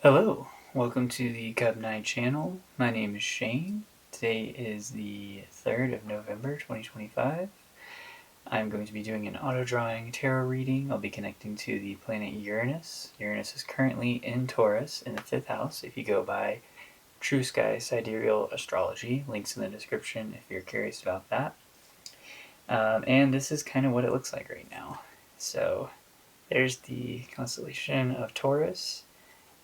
Hello, welcome to the Cub9 channel. My name is Shane. Today is the 3rd of November 2025. I'm going to be doing an auto-drawing tarot reading. I'll be connecting to the planet Uranus. Uranus is currently in Taurus in the 5th house if you go by True Sky Sidereal Astrology. Links in the description if you're curious about that. And this is kind of what it looks like right now. So there's the constellation of Taurus.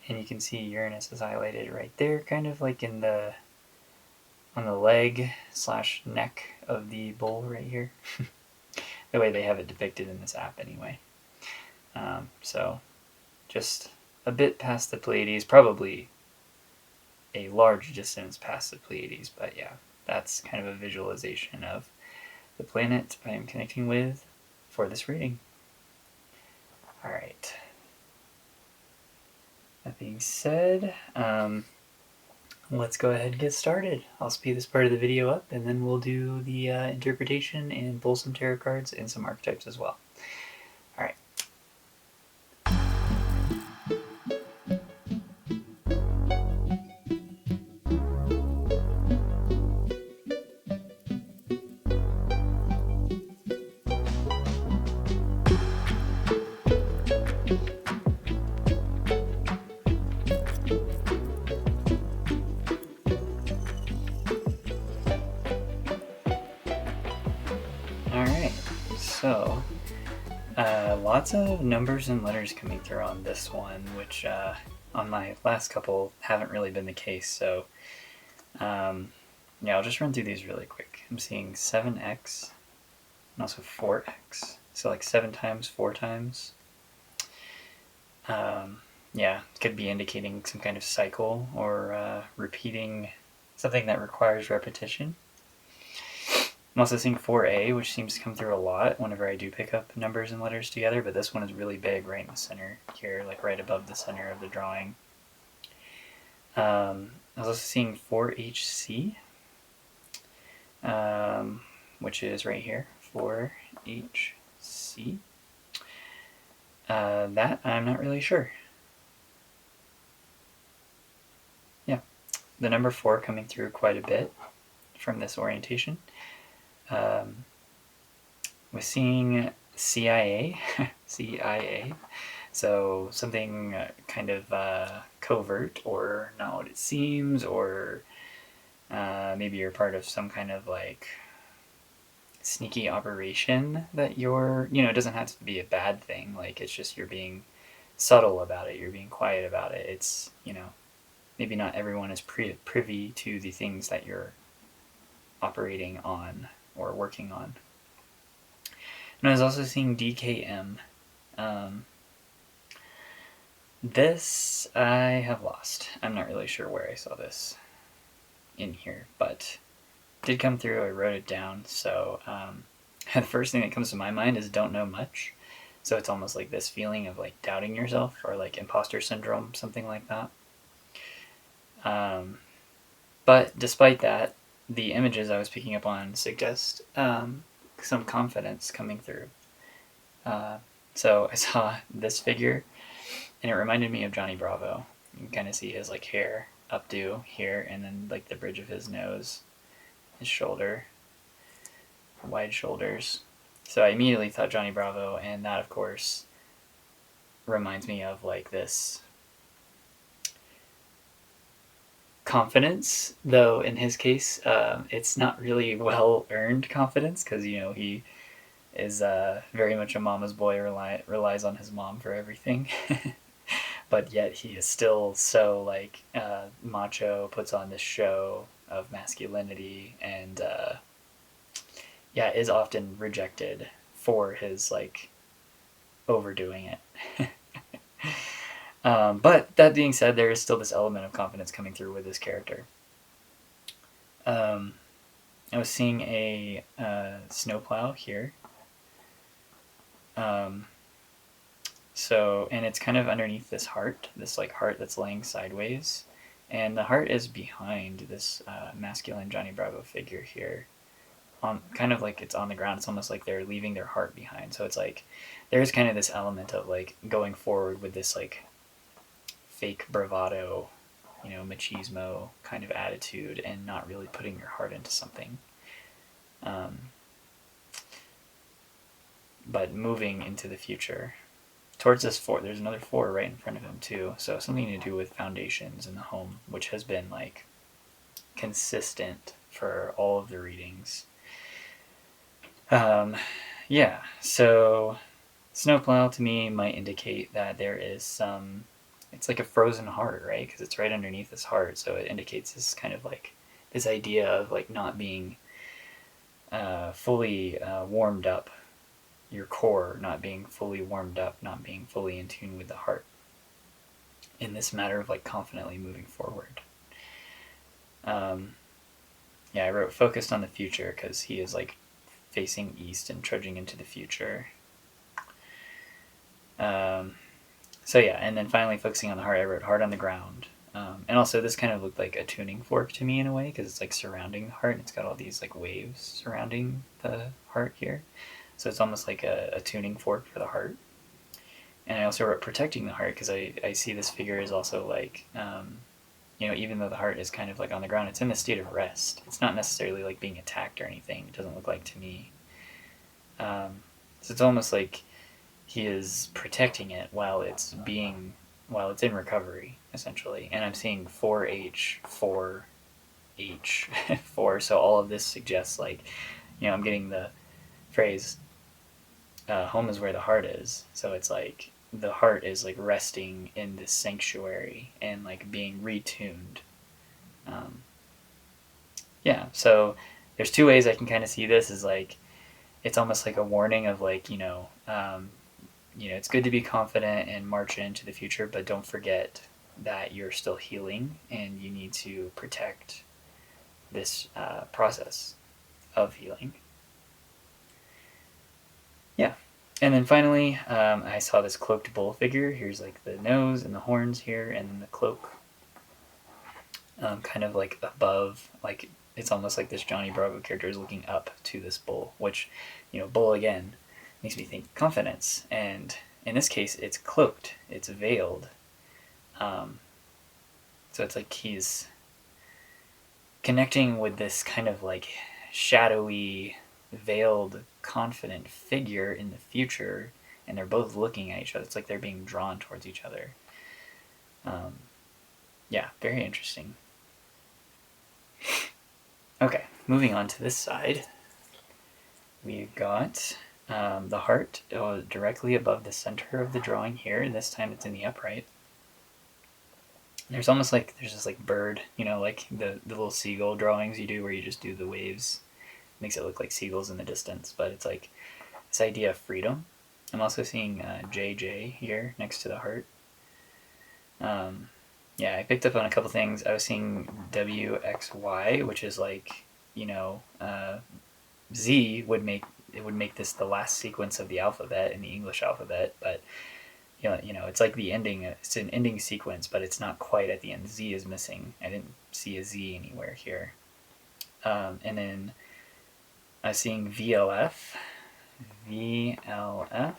And you can see Uranus is highlighted right there, kind of like on the leg / neck of the bull right here. The way they have it depicted in this app anyway. So just a bit past the Pleiades, probably a large distance past the Pleiades, but yeah, that's kind of a visualization of the planet I am connecting with for this reading. Alright. That being said, let's go ahead and get started. I'll speed this part of the video up, and then we'll do the interpretation and pull some tarot cards and some archetypes as well. All right. So, lots of numbers and letters coming through on this one, which on my last couple haven't really been the case. So, yeah, I'll just run through these really quick. I'm seeing 7x and also 4x. So, like 7 times, 4 times. Yeah, could be indicating some kind of cycle or repeating something that requires repetition. I'm also seeing 4A, which seems to come through a lot whenever I do pick up numbers and letters together, but this one is really big right in the center here, like right above the center of the drawing. I was also seeing 4HC, which is right here, 4HC. That I'm not really sure. Yeah, the number 4 coming through quite a bit from this orientation. We're seeing CIA, CIA, so something kind of covert or not what it seems, or maybe you're part of some kind of like sneaky operation that you're, it doesn't have to be a bad thing, like it's just you're being subtle about it, you're being quiet about it. It's, maybe not everyone is privy to the things that you're operating on or working on. And I was also seeing DKM. This I have lost. I'm not really sure where I saw this in here, but it did come through. I wrote it down. So the first thing that comes to my mind is don't know much. So it's almost like this feeling of like doubting yourself or like imposter syndrome, something like that. But despite that, the images I was picking up on suggest some confidence coming through. So I saw this figure, and it reminded me of Johnny Bravo. You can kind of see his like hair updo here, and then like the bridge of his nose, his shoulder, wide shoulders. So I immediately thought Johnny Bravo, and that of course reminds me of like this confidence, though in his case it's not really well-earned confidence, because he is very much a mama's boy, relies on his mom for everything. But yet he is still so like macho, puts on this show of masculinity, and is often rejected for his like overdoing it. But that being said, there is still this element of confidence coming through with this character. I was seeing a snowplow here. And it's kind of underneath this heart that's laying sideways. And the heart is behind this masculine Johnny Bravo figure here. Kind of like it's on the ground. It's almost like they're leaving their heart behind. So it's like there's kind of this element of like going forward with this like fake bravado, machismo kind of attitude and not really putting your heart into something. But moving into the future towards this 4, there's another 4 right in front of him too, so something to do with foundations in the home, which has been like consistent for all of the readings. Yeah, so snowplow to me might indicate that there is some, it's like a frozen heart, right? Because it's right underneath his heart, so it indicates this kind of like this idea of like not being fully warmed up, your core not being fully warmed up, not being fully in tune with the heart in this matter of like confidently moving forward. Yeah, I wrote focused on the future because he is like facing east and trudging into the future. So yeah, and then finally focusing on the heart, I wrote heart on the ground. And also this kind of looked like a tuning fork to me in a way because it's like surrounding the heart and it's got all these like waves surrounding the heart here. So it's almost like a tuning fork for the heart. And I also wrote protecting the heart because I see this figure as also like, even though the heart is kind of like on the ground, it's in a state of rest. It's not necessarily like being attacked or anything. It doesn't look like to me. So it's almost like he is protecting it while it's in recovery, essentially. And I'm seeing 4H, 4H, 4. So all of this suggests like, I'm getting the phrase, home is where the heart is. So it's like the heart is like resting in this sanctuary and like being retuned. Yeah, so there's 2 ways I can kind of see this is like, it's almost like a warning of like, it's good to be confident and march into the future, but don't forget that you're still healing and you need to protect this process of healing. Yeah. And then finally, I saw this cloaked bull figure. Here's like the nose and the horns here and the cloak kind of like above, like it's almost like this Johnny Bravo character is looking up to this bull, which, bull again makes me think confidence. And in this case, it's cloaked, it's veiled. So it's like he's connecting with this kind of like shadowy, veiled, confident figure in the future, and they're both looking at each other. It's like they're being drawn towards each other. Yeah, very interesting. Okay, moving on to this side. We've got the heart directly above the center of the drawing here, and this time it's in the upright. There's almost like there's this like bird, like the little seagull drawings you do where you just do the waves. Makes it look like seagulls in the distance, but it's like this idea of freedom. I'm also seeing JJ here next to the heart. Yeah, I picked up on a couple things. I was seeing WXY, which is like, Z would make this the last sequence of the alphabet in the English alphabet, but it's like the ending. It's an ending sequence, but it's not quite at the end. Z is missing. I didn't see a Z anywhere here. And then I was seeing VLF. VLF.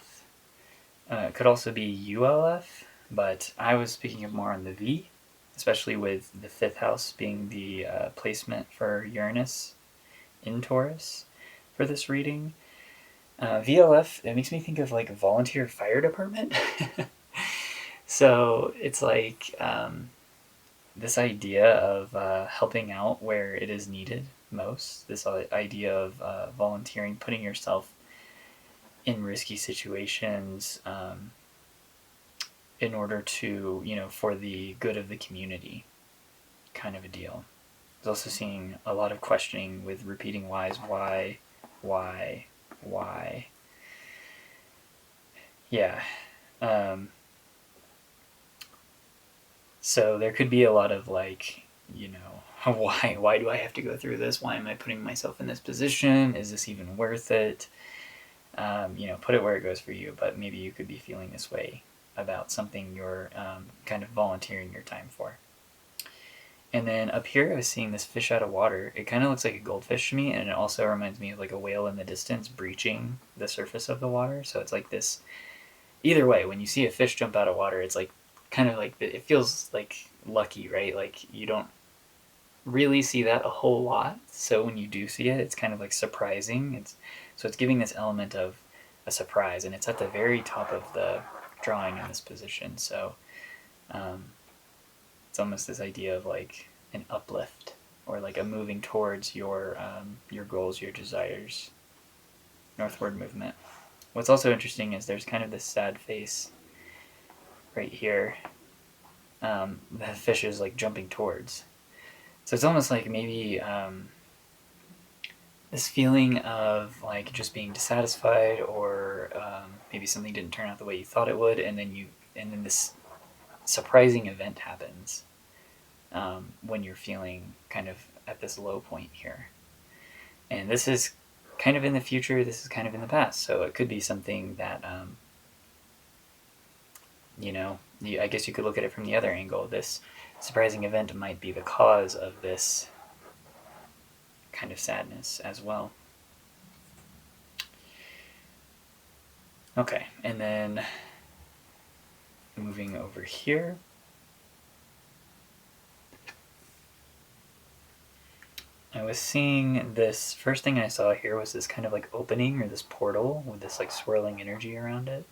It could also be ULF, but I was picking up more on the V, especially with the 5th house being the placement for Uranus in Taurus for this reading. VLF, it makes me think of like a volunteer fire department. So it's like this idea of helping out where it is needed most. This idea of volunteering, putting yourself in risky situations in order to, for the good of the community kind of a deal. I was also seeing a lot of questioning with repeating whys. Why? Yeah. So there could be a lot of like, why do I have to go through this? Why am I putting myself in this position? Is this even worth it? Put it where it goes for you, but maybe you could be feeling this way about something you're kind of volunteering your time for. And then up here, I was seeing this fish out of water. It kind of looks like a goldfish to me, and it also reminds me of like a whale in the distance breaching the surface of the water. So it's like this. Either way, when you see a fish jump out of water, it's like kind of like, it feels like lucky, right? Like you don't really see that a whole lot. So when you do see it, it's kind of like surprising. It's giving this element of a surprise, and it's at the very top of the drawing in this position. So um, it's almost this idea of like an uplift, or like a moving towards your goals, your desires, northward movement. What's also interesting is there's kind of this sad face right here. The fish is like jumping towards. So it's almost like maybe this feeling of like just being dissatisfied, or maybe something didn't turn out the way you thought it would, and then this surprising event happens when you're feeling kind of at this low point here. And this is kind of in the future. This is kind of in the past. So it could be something that I guess you could look at it from the other angle. This surprising event might be the cause of this kind of sadness as well. Okay, and then moving over here. I was seeing this, first thing I saw here was this kind of like opening, or this portal with this like swirling energy around it.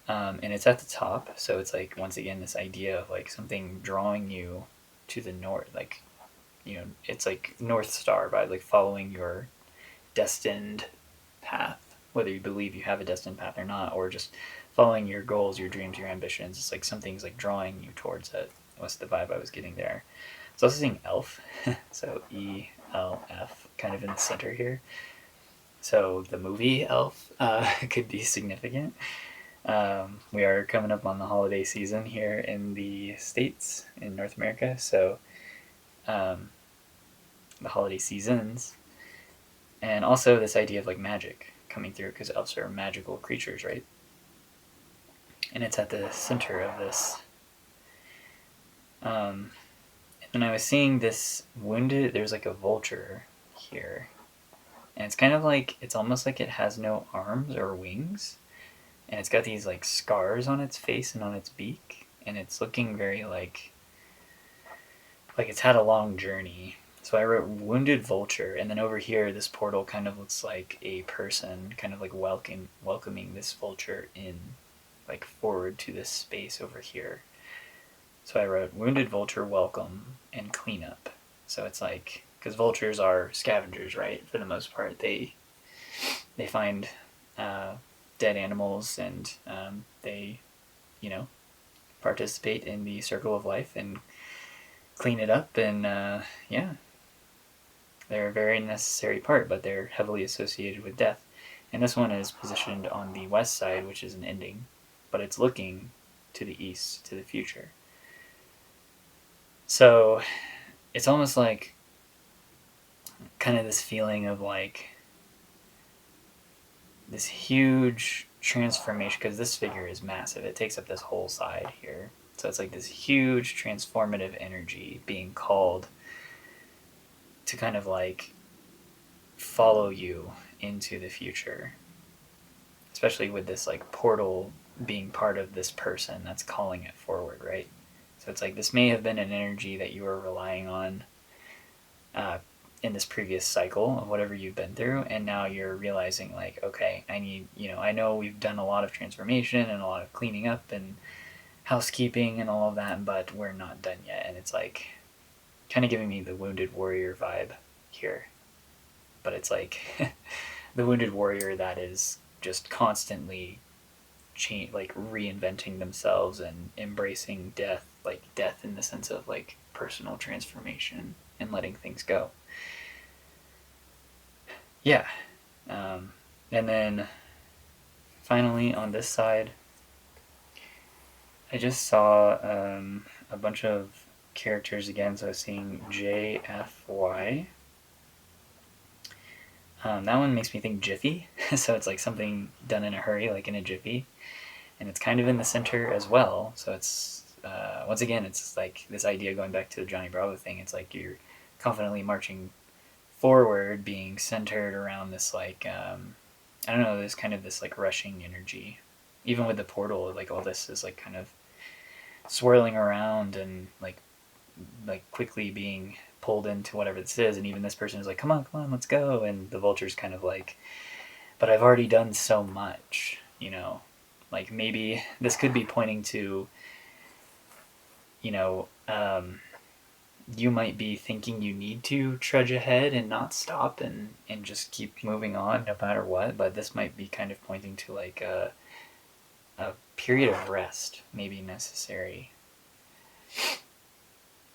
And it's at the top, so it's like, once again, this idea of like something drawing you to the north, like, it's like North Star, by like following your destined path, whether you believe you have a destined path or not, or just following your goals, your dreams, your ambitions. It's like something's like drawing you towards it. What's the vibe I was getting there? It's also seeing elf, so ELF, kind of in the center here. So the movie Elf could be significant. We are coming up on the holiday season here in the States, in North America, so the holiday seasons. And also this idea of like magic coming through, because elves are magical creatures, right? And it's at the center of this. And I was seeing this wounded, there's like a vulture here. And it's kind of like, it's almost like it has no arms or wings. And it's got these like scars on its face and on its beak. And it's looking very like it's had a long journey. So I wrote wounded vulture, and then over here this portal kind of looks like a person kind of like welcoming this vulture in, like forward to this space over here. So I wrote wounded vulture welcome and cleanup. So it's like, because vultures are scavengers, right? For the most part, they find dead animals, and they participate in the circle of life and clean it up, and they're a very necessary part, but they're heavily associated with death. And this one is positioned on the west side, which is an ending, but it's looking to the east, to the future. So it's almost like kind of this feeling of like this huge transformation, because this figure is massive. It takes up this whole side here. So it's like this huge transformative energy being called to kind of like follow you into the future, especially with this like portal being part of this person that's calling it forward, right? So it's like this may have been an energy that you were relying on in this previous cycle of whatever you've been through, and now you're realizing like, okay, I know we've done a lot of transformation and a lot of cleaning up and housekeeping and all of that, but we're not done yet. And it's like kind of giving me the wounded warrior vibe here, but it's like the wounded warrior that is just constantly like reinventing themselves and embracing death, like death in the sense of like personal transformation and letting things go. Yeah. And then finally on this side, I just saw a bunch of characters again. So I was seeing JFY. That one makes me think Jiffy. So it's like something done in a hurry, like in a jiffy. And it's kind of in the center as well. So it's, once again, it's like this idea going back to the Johnny Bravo thing. It's like you're confidently marching forward, being centered around this like, I don't know, there's kind of this like rushing energy. Even with the portal, like all this is like kind of swirling around and like quickly being pulled into whatever this is, and even this person is like, come on, let's go, and the vulture's kind of like, but I've already done so much, you know. Like maybe this could be pointing to, you know, you might be thinking you need to trudge ahead and not stop and just keep moving on no matter what, but this might be kind of pointing to like a period of rest maybe necessary,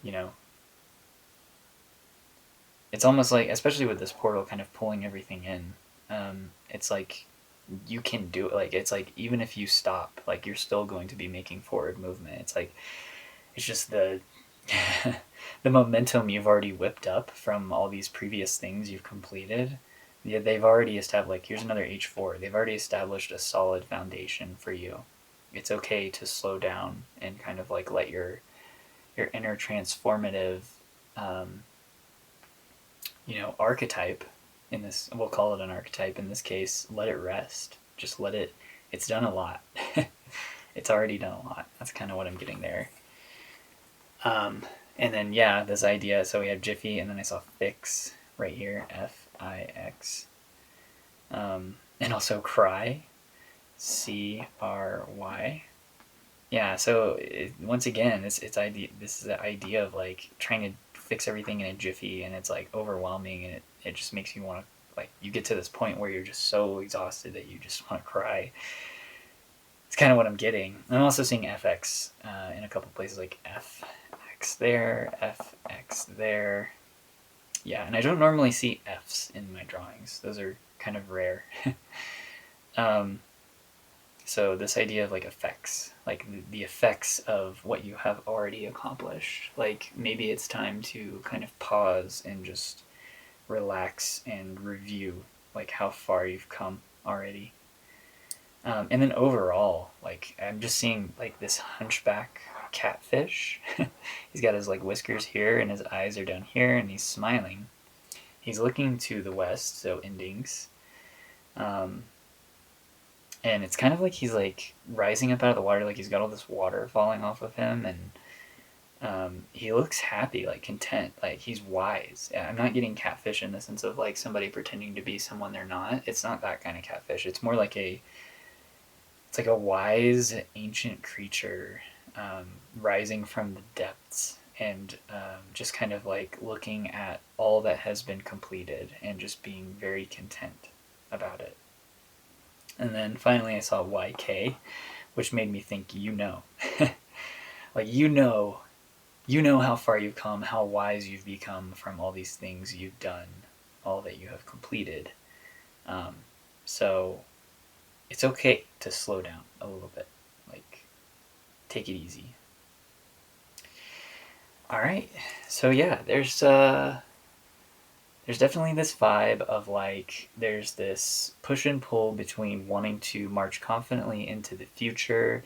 you know. It's almost like, especially with this portal kind of pulling everything in, it's like you can do it. Like it's like even if you stop, like you're still going to be making forward movement. It's like it's just the the momentum you've already whipped up from all these previous things you've completed. Yeah, they've already established, like here's another H4. They've already established a solid foundation for you. It's okay to slow down and kind of like let your inner transformative um, archetype, in this, we'll call it an archetype in this case, let it rest. Just let it, it's done a lot. It's already done a lot. That's kind of what I'm getting there. And then, yeah, this idea, so we have Jiffy, and then I saw Fix right here, Fix. And also Cry, Cry. Yeah, so once again, it's idea. This is the idea of like trying to fix everything in a jiffy, and it's like overwhelming, and it just makes you want to, like, you get to this point where you're just so exhausted that you just want to cry. It's kind of what I'm getting. I'm also seeing FX in a couple places, like FX there, FX there. Yeah, and I don't normally see Fs in my drawings. Those are kind of rare. So this idea of like effects, like the effects of what you have already accomplished. Like maybe it's time to kind of pause and just relax and review like how far you've come already. And then overall, like I'm just seeing like this hunchback catfish. He's got his like whiskers here and his eyes are down here and he's smiling. He's looking to the west, so endings. And it's kind of like he's like rising up out of the water, like he's got all this water falling off of him, and he looks happy, like content, like he's wise. I'm not getting catfish in the sense of like somebody pretending to be someone they're not. It's not that kind of catfish. It's more like it's like a wise ancient creature rising from the depths and just kind of like looking at all that has been completed and just being very content about it. And then finally I saw YK, which made me think, like, you know how far you've come, how wise you've become from all these things you've done, all that you have completed. So it's okay to slow down a little bit. Like, take it easy. All right. So yeah, there's definitely this vibe of like there's this push and pull between wanting to march confidently into the future,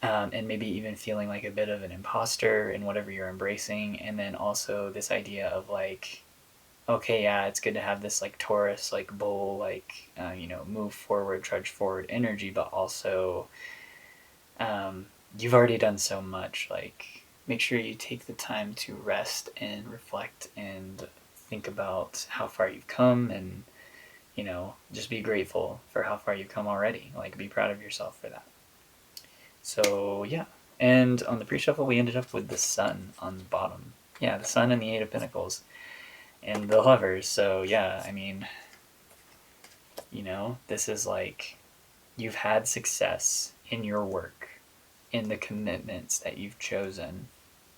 and maybe even feeling like a bit of an imposter in whatever you're embracing, and then also this idea of like, okay, yeah, it's good to have this like Taurus, like bull, like move forward, trudge forward energy, but also you've already done so much. Like, make sure you take the time to rest and reflect and think about how far you've come, and just be grateful for how far you've come already. Like, be proud of yourself for that. So yeah, and on the pre-shuffle we ended up with the Sun on the bottom. Yeah, the Sun and the Eight of Pentacles and the Lovers. So yeah, I mean, this is like you've had success in your work, in the commitments that you've chosen,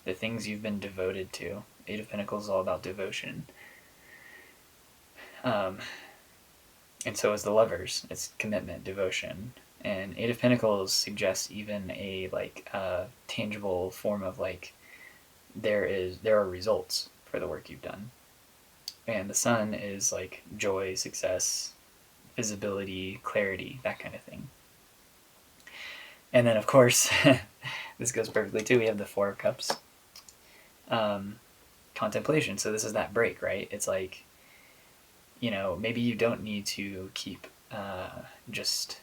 the things you've been devoted to. Eight of Pentacles is all about devotion. And so is the Lovers. It's commitment, devotion. And Eight of Pentacles suggests even a like tangible form of like there are results for the work you've done. And the Sun is like joy, success, visibility, clarity, that kind of thing. And then of course, this goes perfectly too. We have the Four of Cups, contemplation. So this is that break, right? It's like, maybe you don't need to keep just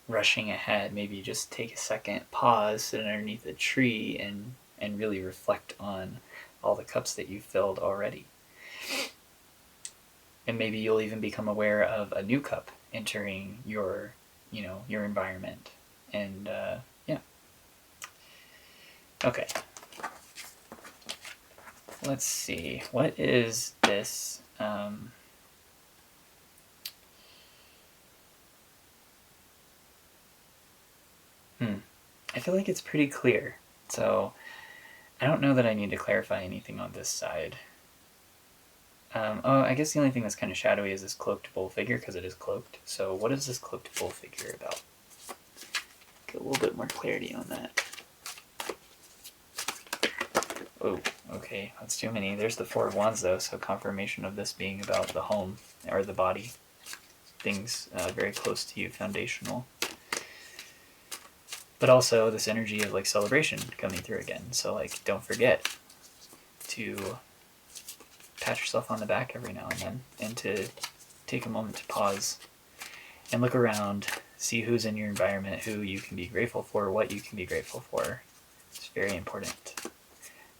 rushing ahead. Maybe just take a second, pause, sit underneath a tree, and really reflect on all the cups that you've filled already. And maybe you'll even become aware of a new cup entering your environment. And yeah. Okay. Let's see. What is this? I feel like it's pretty clear. So I don't know that I need to clarify anything on this side. I guess the only thing that's kind of shadowy is this cloaked bull figure, because it is cloaked. So what is this cloaked bull figure about? Get a little bit more clarity on that. Oh, okay, that's too many. There's the Four of Wands, though, so confirmation of this being about the home, or the body. Things very close to you, foundational. But also this energy of, like, celebration coming through again. So, like, don't forget to pat yourself on the back every now and then, and to take a moment to pause and look around, see who's in your environment, who you can be grateful for, what you can be grateful for. It's very important.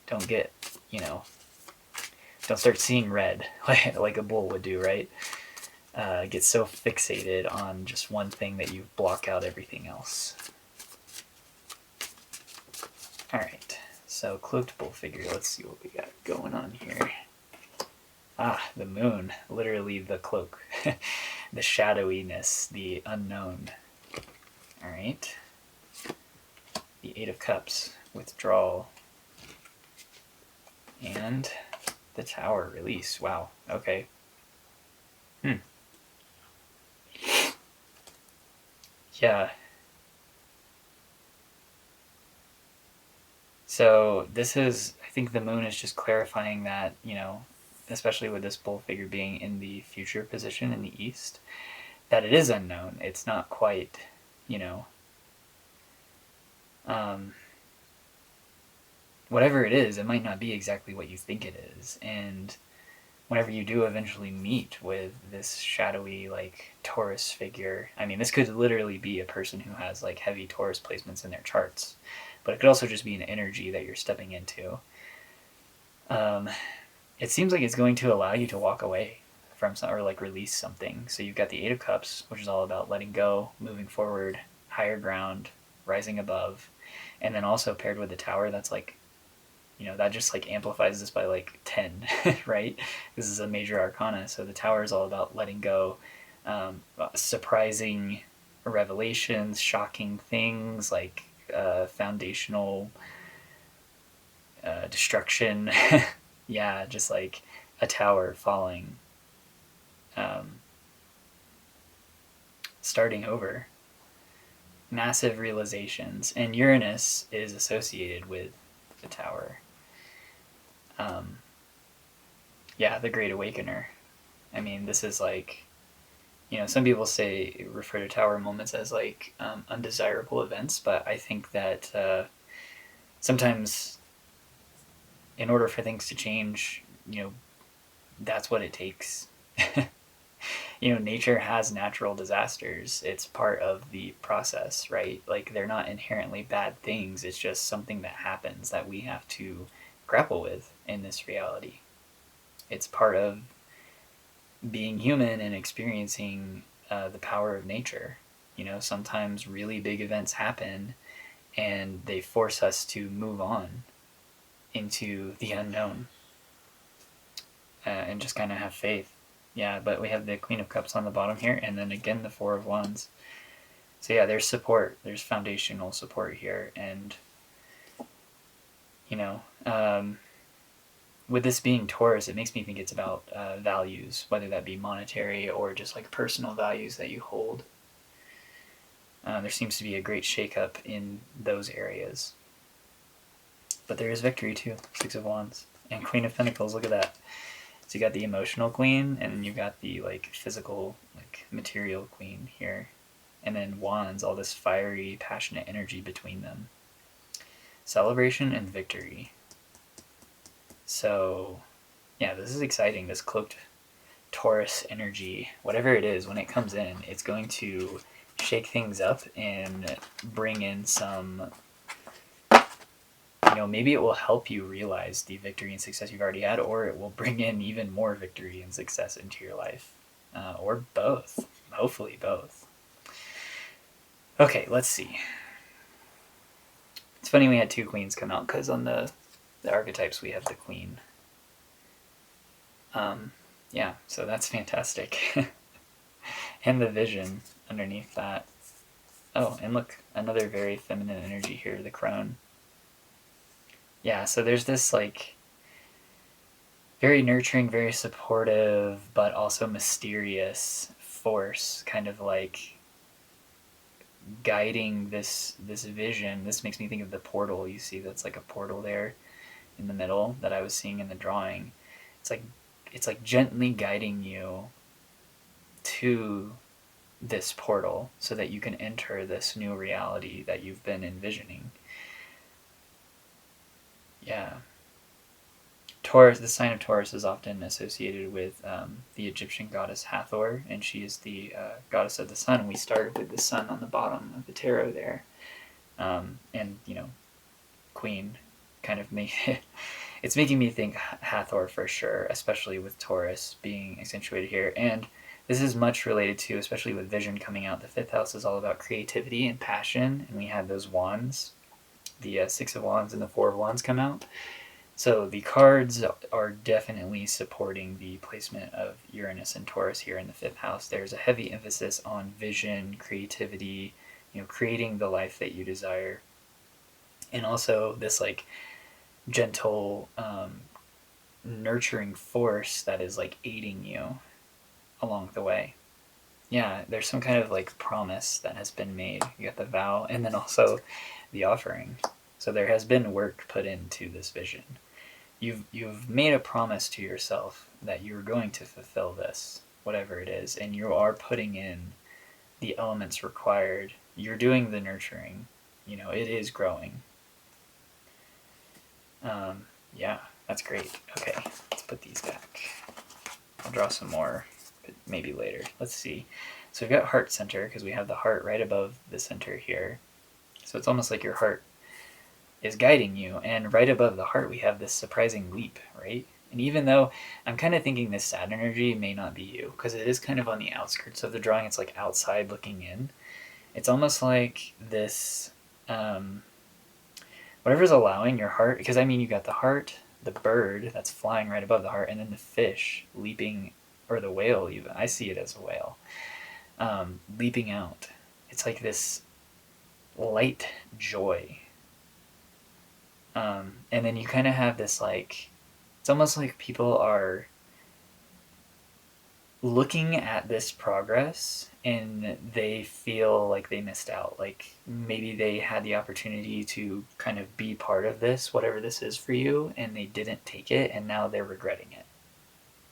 Don't get, don't start seeing red like a bull would do, right? Get so fixated on just one thing that you block out everything else. Alright, so cloaked bull figure, let's see what we got going on here. Ah, the moon, literally the cloak. The shadowiness, the unknown. Alright. The Eight of Cups, withdrawal. And the Tower, release. Wow, okay. Yeah. So this is, I think the moon is just clarifying that, especially with this bull figure being in the future position in the east, that it is unknown. It's not quite, whatever it is, it might not be exactly what you think it is. And whenever you do eventually meet with this shadowy, like, Taurus figure, I mean, this could literally be a person who has, like, heavy Taurus placements in their charts, but it could also just be an energy that you're stepping into. It seems like it's going to allow you to walk away from some, or like release something. So you've got the Eight of Cups, which is all about letting go, moving forward, higher ground, rising above, and then also paired with the Tower, that's like, that just like amplifies this by like 10, right? This is a major arcana, so the Tower is all about letting go, surprising revelations, shocking things, like foundational destruction. Yeah, just like a tower falling, starting over, massive realizations, and Uranus is associated with the Tower. Yeah, the Great Awakener. I mean, this is like, some people refer to Tower moments as like undesirable events, but I think that sometimes in order for things to change, that's what it takes. Nature has natural disasters. It's part of the process, right? Like, they're not inherently bad things. It's just something that happens that we have to grapple with in this reality. It's part of being human and experiencing the power of nature. Sometimes really big events happen and they force us to move on into the unknown and just kind of have faith. Yeah, but we have the Queen of Cups on the bottom here, and then again the Four of Wands. So yeah, there's support. There's foundational support here, and with this being Taurus, it makes me think it's about values, whether that be monetary or just like personal values that you hold. There seems to be a great shakeup in those areas. But there is victory too. Six of Wands and Queen of Pentacles. Look at that. So you got the emotional queen, and you got the like physical, like material queen here, and then wands, all this fiery, passionate energy between them. Celebration and victory. So, yeah, this is exciting. This cloaked Taurus energy, whatever it is, when it comes in, it's going to shake things up and bring in some, maybe it will help you realize the victory and success you've already had, or it will bring in even more victory and success into your life, or both. Hopefully both. Okay, let's see. It's funny we had 2 queens come out, because on the archetypes we have the queen. Yeah, so that's fantastic. And the vision underneath that. Oh, and look, another very feminine energy here, the crone. Yeah, so there's this like very nurturing, very supportive, but also mysterious force kind of like guiding this vision. This makes me think of the portal. You see that's like a portal there in the middle that I was seeing in the drawing. It's like gently guiding you to this portal so that you can enter this new reality that you've been envisioning. Yeah. Taurus, the sign of Taurus is often associated with the Egyptian goddess Hathor, and she is the goddess of the sun. We started with the sun on the bottom of the tarot there. And, Queen kind of it's making me think Hathor for sure, especially with Taurus being accentuated here. And this is much related to, especially with vision coming out. The 5th house is all about creativity and passion, and we have those wands. The 6 of Wands and the 4 of Wands come out. So the cards are definitely supporting the placement of Uranus and Taurus here in the 5th house. There's a heavy emphasis on vision, creativity, creating the life that you desire. And also this like gentle, nurturing force that is like aiding you along the way. Yeah, there's some kind of like promise that has been made. You got the vow and then also the offering. So there has been work put into this vision. You've made a promise to yourself that you're going to fulfill this, whatever it is, and you are putting in the elements required. You're doing the nurturing. It is growing. Yeah, that's great. Okay, let's put these back. I'll draw some more, but maybe later. Let's see. So we've got heart center, because we have the heart right above the center here. So it's almost like your heart is guiding you, and right above the heart we have this surprising leap, right? And even though I'm kind of thinking this Saturn energy may not be you, because it is kind of on the outskirts of the drawing, it's like outside looking in. It's almost like this, whatever's allowing your heart, because you got the heart, the bird that's flying right above the heart, and then the fish leaping, or the whale even. I see it as a whale, leaping out. It's like this light joy. And then you kind of have this like, it's almost like people are looking at this progress and they feel like they missed out. Like maybe they had the opportunity to kind of be part of this, whatever this is for you, and they didn't take it, and now they're regretting it.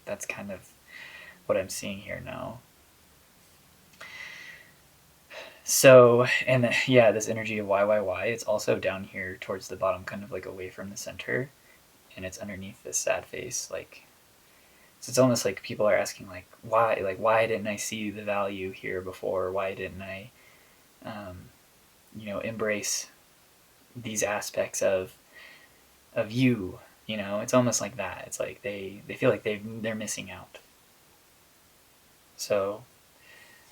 That's kind of what I'm seeing here now. So, and yeah, this energy of why, it's also down here towards the bottom, kind of like away from the center, and it's underneath this sad face. Like, so it's almost like people are asking, like, why didn't I see the value here before? Why didn't I, embrace these aspects of you? It's almost like that. It's like they feel like they're missing out. So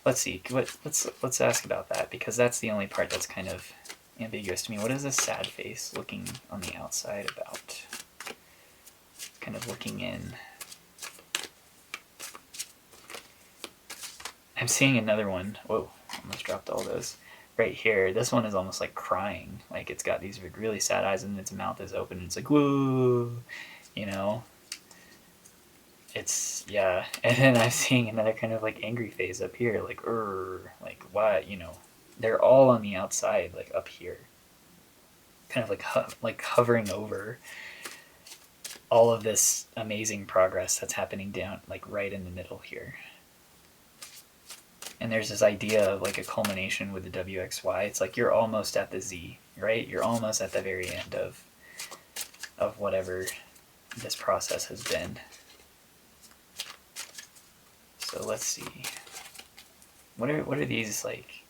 let's see. Let's ask about that, because that's the only part that's kind of ambiguous to me. What is a sad face looking on the outside about? Kind of looking in. I'm seeing another one. Whoa, almost dropped all those. Right here, this one is almost like crying. Like it's got these really sad eyes and its mouth is open and it's like, whoa, It's, yeah. And then I'm seeing another kind of like angry face up here, like, like why, they're all on the outside, like up here. Kind of like hovering over all of this amazing progress that's happening down, like right in the middle here. And there's this idea of like a culmination with the WXY. It's like you're almost at the Z, right? You're almost at the very end of whatever this process has been. So let's see. What are these like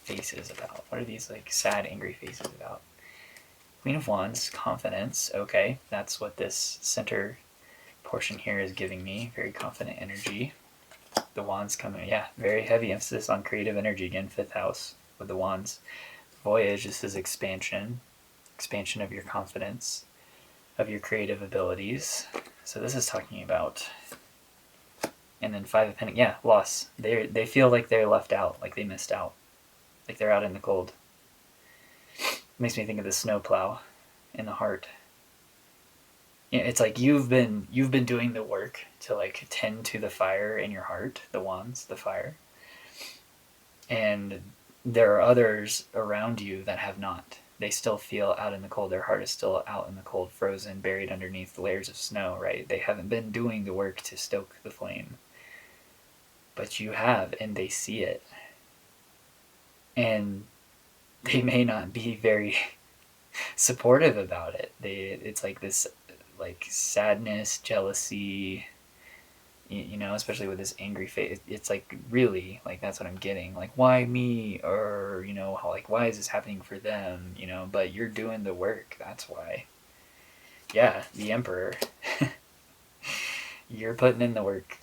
faces about? What are these like sad, angry faces about? Queen of Wands, confidence. Okay, that's what this center portion here is giving me. Very confident energy. The Wands coming, yeah, very heavy emphasis on creative energy. Again, 5th house with the Wands. Voyage, this is expansion of your confidence, of your creative abilities. So this is talking about, and then 5 of Pentacles, yeah, loss. They feel like they're left out, like they missed out, like they're out in the cold. Makes me think of the snowplow in the heart. You know, it's like you've been doing the work to like tend to the fire in your heart, the Wands, the fire, and there are others around you that have not. They still feel out in the cold. Their heart is still out in the cold, frozen, buried underneath the layers of snow, right? They haven't been doing the work to stoke the flame. But you have, and they see it. And they may not be very supportive about it. It's like this like sadness, jealousy, you know, especially with this angry face. It's like, really, like, that's what I'm getting. Like, why me? Or, you know, how, like, why is this happening for them? You know, but you're doing the work. That's why. Yeah, the Emperor. You're putting in the work.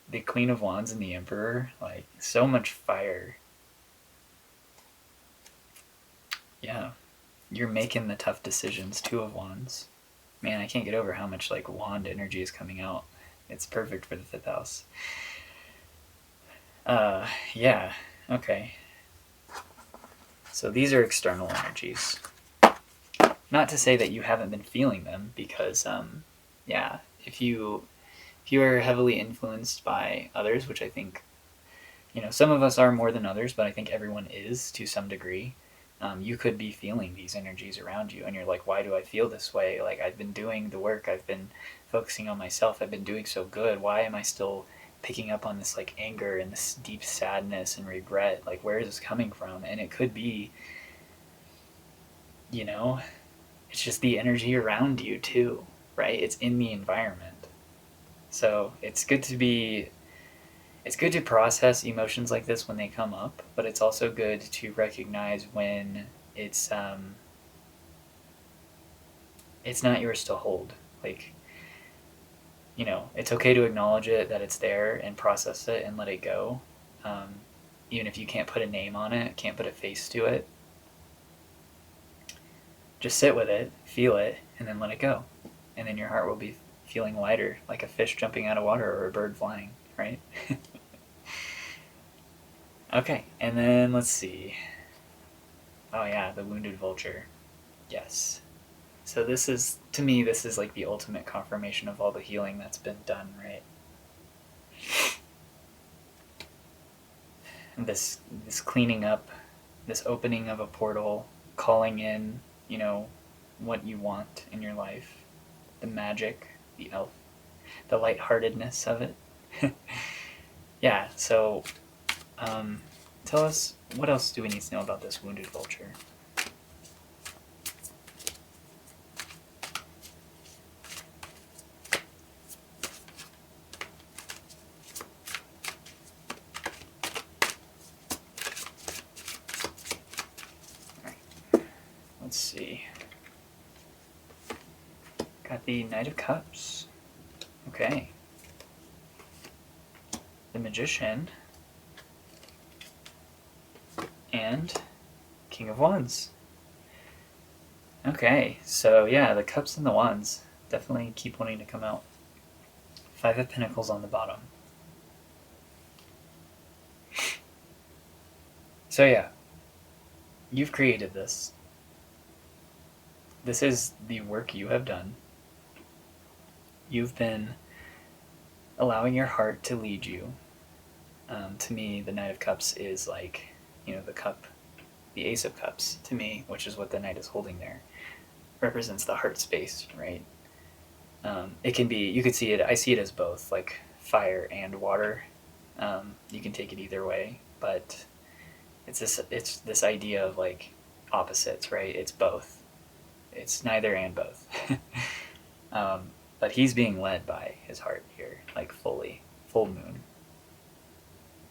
The Queen of Wands and the Emperor, like, so much fire. Yeah. You're making the tough decisions. 2 of Wands. Man, I can't get over how much, like, wand energy is coming out. It's perfect for the 5th house. Yeah, okay. So these are external energies. Not to say that you haven't been feeling them, because, yeah, if you are heavily influenced by others, which I think, you know, some of us are more than others, but I think everyone is to some degree. You could be feeling these energies around you, and you're like, why do I feel this way? Like, I've been doing the work, I've been focusing on myself, I've been doing so good. Why am I still picking up on this like anger and this deep sadness and regret? Like, where is this coming from? And it could be, you know, it's just the energy around you too, right? It's in the environment. So it's good to process emotions like this when they come up, but it's also good to recognize when it's not yours to hold. Like, you know, it's okay to acknowledge it, that it's there, and process it and let it go. Even if you can't put a name on it, can't put a face to it, just sit with it, feel it, and then let it go. And then your heart will be feeling lighter, like a fish jumping out of water or a bird flying, right? Okay, and then let's see. Oh yeah, the wounded vulture. Yes. So this is, to me, this is like the ultimate confirmation of all the healing that's been done, right? This cleaning up, this opening of a portal, calling in, you know, what you want in your life, the magic, the elf, the lightheartedness of it. Yeah, so tell us, what else do we need to know about this wounded vulture? Let's see. Got the Knight of Cups. Okay. The Magician. And King of Wands. Okay, so yeah, the Cups and the Wands definitely keep wanting to come out. 5 of Pentacles on the bottom. So yeah, you've created this. This is the work you have done. You've been allowing your heart to lead you. To me, the Knight of Cups is like, you know, the cup, the Ace of Cups, to me, which is what the Knight is holding there, represents the heart space, right? It can be, you could see it, I see it as both, like fire and water. You can take it either way, but it's this idea of like opposites, right? It's both. It's neither and both. But he's being led by his heart here, like fully, full moon.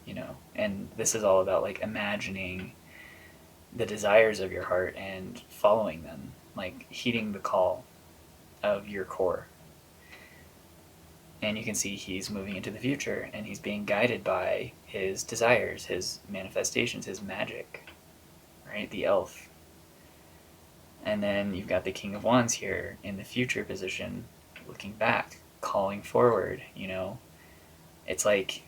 You know, and this is all about like imagining the desires of your heart and following them, like heeding the call of your core. And you can see he's moving into the future and he's being guided by his desires, his manifestations, his magic, right? The elf. And then you've got the King of Wands here in the future position, looking back, calling forward, you know. It's like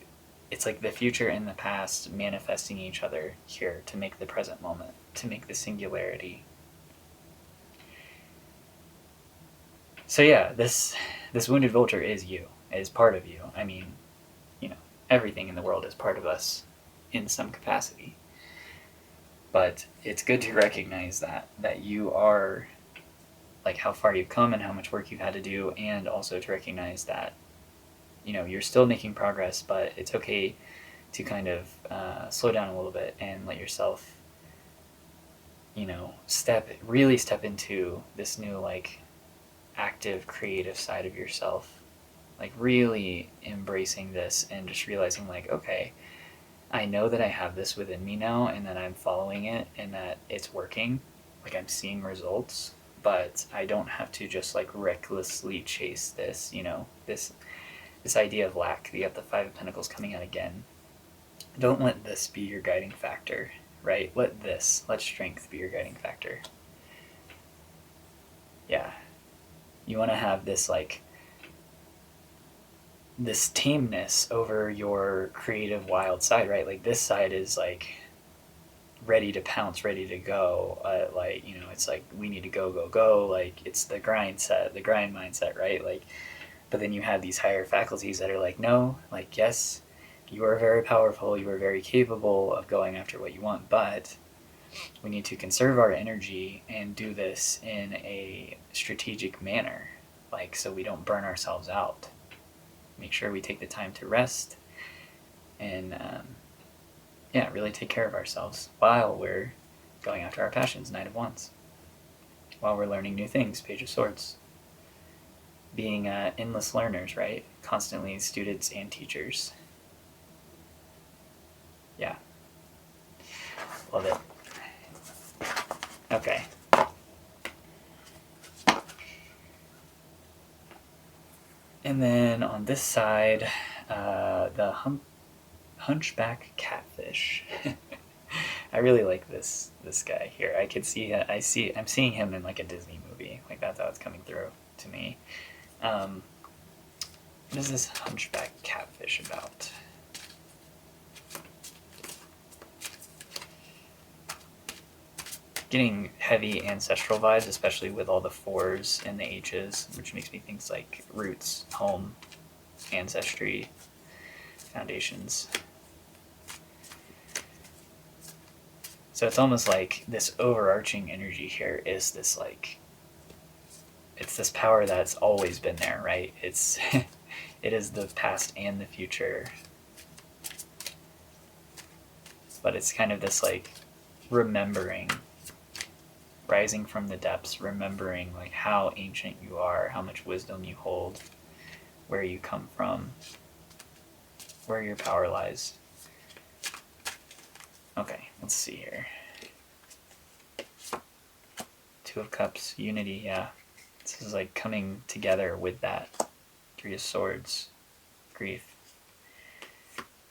the future and the past manifesting each other here to make the present moment, to make the singularity. So yeah, this wounded vulture is you, is part of you. I mean, you know, everything in the world is part of us in some capacity. But it's good to recognize that you are, like, how far you've come and how much work you've had to do, and also to recognize that, you know, you're still making progress, but it's okay to kind of slow down a little bit and let yourself, you know, really step into this new, like, active, creative side of yourself. Like, really embracing this and just realizing, like, okay, I know that I have this within me now and that I'm following it and that it's working. Like, I'm seeing results, but I don't have to just, like, recklessly chase this, you know, this idea of lack. You have the Five of Pentacles coming out again. Don't let this be your guiding factor, right? Let strength be your guiding factor. Yeah. You want to have this, like, this tameness over your creative wild side, right? Like, this side is, like, ready to pounce, ready to go. Like, you know, it's like, we need to go. Like, it's the grind mindset, right? Like, but then you have these higher faculties that are like, no, like, yes, you are very powerful, you are very capable of going after what you want, but we need to conserve our energy and do this in a strategic manner, like, so we don't burn ourselves out. Make sure we take the time to rest and, yeah, really take care of ourselves while we're going after our passions, Knight of Wands. While we're learning new things, Page of Swords. Being endless learners, right? Constantly students and teachers. Yeah. Love it. Okay. And then on this side, the hunchback catfish. I really like this guy here. I could see, I'm seeing him in, like, a Disney movie. Like, that's how it's coming through to me. What is this hunchback catfish about? Getting heavy ancestral vibes, especially with all the 4s and the H's, which makes me think like roots, home, ancestry, foundations. So it's almost like this overarching energy here is this, like, it's this power that's always been there, right? It's it is the past and the future. But it's kind of this, like, remembering, rising from the depths, remembering, like, how ancient you are, how much wisdom you hold, where you come from, where your power lies. Okay, let's see here. Two of Cups, unity, yeah. This is, like, coming together with that. Three of Swords, grief.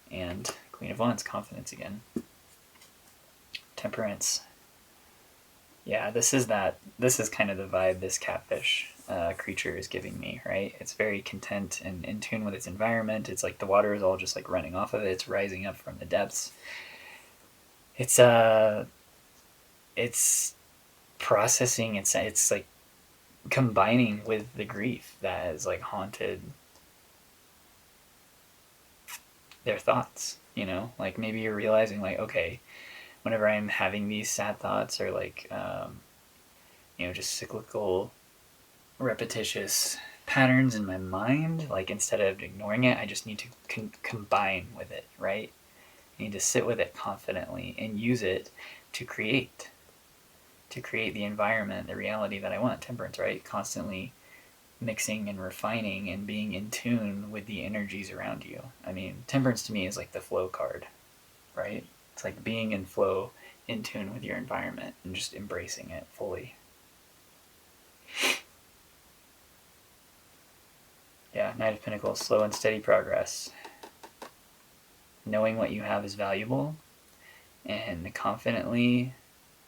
And Queen of Wands, confidence again. Temperance. Yeah, this is kind of the vibe this catfish creature is giving me, right? It's very content and in tune with its environment. It's like the water is all just, like, running off of it. It's rising up from the depths. It's processing. It's like combining with the grief that has, like, haunted their thoughts, you know? Like, maybe you're realizing, like, okay, whenever I'm having these sad thoughts or, like, you know, just cyclical, repetitious patterns in my mind, like, instead of ignoring it, I just need to combine with it, right? I need to sit with it confidently and use it to create the environment, the reality that I want. Temperance, right? Constantly mixing and refining and being in tune with the energies around you. I mean, temperance to me is like the flow card, right? It's like being in flow in tune with your environment and just embracing it fully. Yeah, Knight of Pentacles, slow and steady progress. Knowing what you have is valuable, and confidently,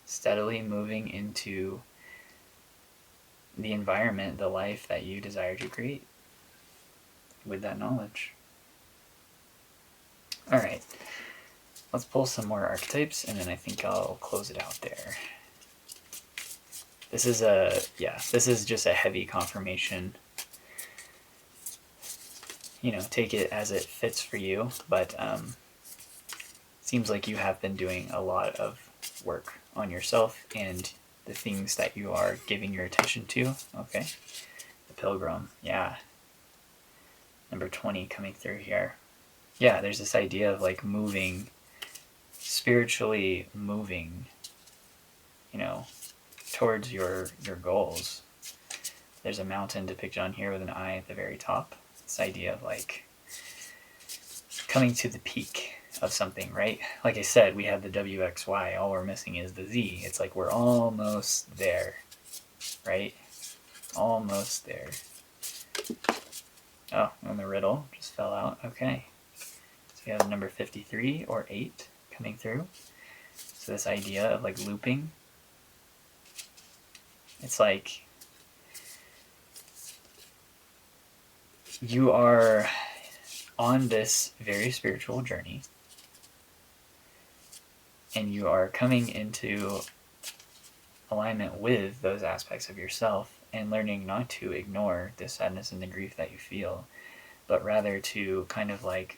steadily moving into the environment, the life that you desire to create with that knowledge. All right, let's pull some more archetypes, and then I think I'll close it out there. This is just a heavy confirmation. You know, take it as it fits for you, but seems like you have been doing a lot of work on yourself and the things that you are giving your attention to. Okay, the Pilgrim, yeah. Number 20 coming through here. Yeah, there's this idea of like moving, spiritually moving, you know, towards your goals. There's a mountain depicted on here with an eye at the very top. This idea of like coming to the peak of something, right? Like I said, we have the WXY. All we're missing is the Z. It's like we're almost there, right? Almost there. Oh, and the riddle just fell out. Okay. So we have number 53 or 8 coming through. So this idea of like looping. It's like you are on this very spiritual journey, and you are coming into alignment with those aspects of yourself and learning not to ignore the sadness and the grief that you feel, but rather to kind of like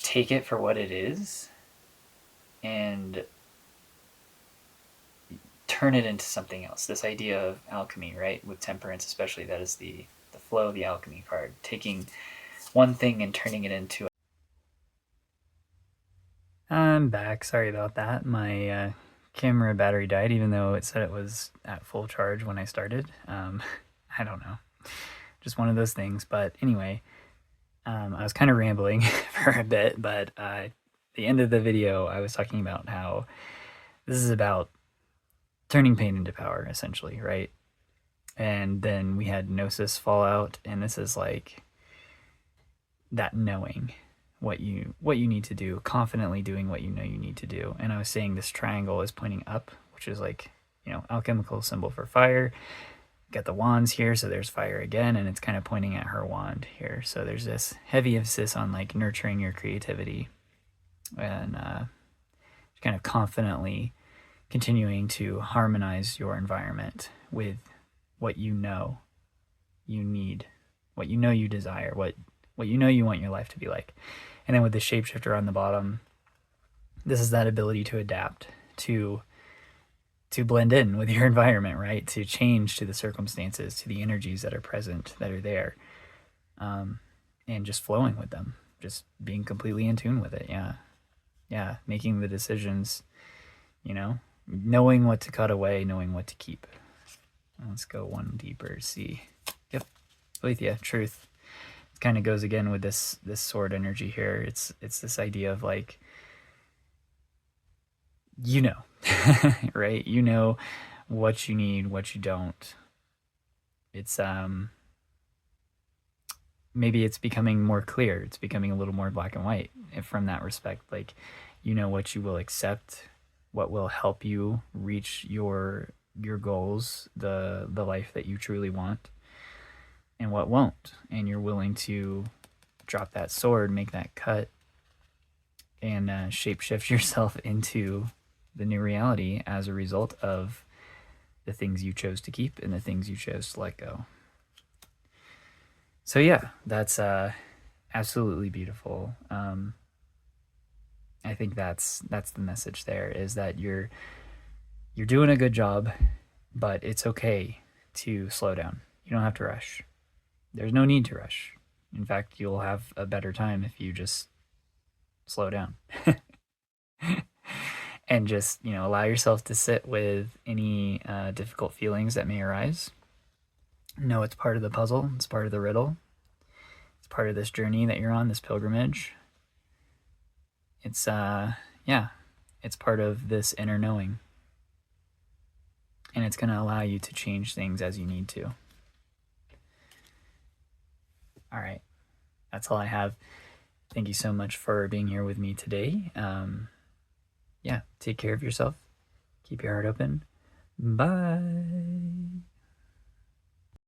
take it for what it is and turn it into something else. This idea of alchemy, right? With temperance especially, that is the flow, the alchemy card. Taking one thing and turning it into... I'm back. Sorry about that. My camera battery died, even though it said it was at full charge when I started. I don't know. Just one of those things. But anyway, I was kind of rambling for a bit, but at the end of the video, I was talking about how this is about turning pain into power, essentially, right? And then we had Gnosis Fallout, and this is like that knowing what you need to do, confidently doing what you know you need to do. And I was saying this triangle is pointing up, which is like, you know, alchemical symbol for fire. Got the wands here, so there's fire again, and it's kind of pointing at her wand here. So there's this heavy emphasis on like nurturing your creativity and kind of confidently continuing to harmonize your environment with what you know you need, what you know you desire, what you know you want your life to be like. And then with the shapeshifter on the bottom, this is that ability to adapt, to blend in with your environment, right? To change to the circumstances, to the energies that are present, that are there, and just flowing with them, just being completely in tune with it. Yeah, making the decisions, you know, knowing what to cut away, knowing what to keep. Let's go one deeper, see. Yep, Alethea, truth. It kind of goes again with this sword energy here. It's this idea of like, you know, right? You know what you need, what you don't. It's maybe it's becoming more clear. It's becoming a little more black and white from that respect. Like, you know what you will accept, what will help you reach your goals, the life that you truly want, and what won't. And you're willing to drop that sword, make that cut, and shapeshift yourself into the new reality as a result of the things you chose to keep and the things you chose to let go. So yeah, that's absolutely beautiful. I think that's the message there, is that you're doing a good job, but it's okay to slow down. You don't have to rush. There's no need to rush. In fact, you'll have a better time if you just slow down. And just, you know, allow yourself to sit with any difficult feelings that may arise. No, it's part of the puzzle. It's part of the riddle. It's part of this journey that you're on, this pilgrimage. It's yeah, it's part of this inner knowing. And it's going to allow you to change things as you need to. All right. That's all I have. Thank you so much for being here with me today. Yeah, take care of yourself. Keep your heart open. Bye.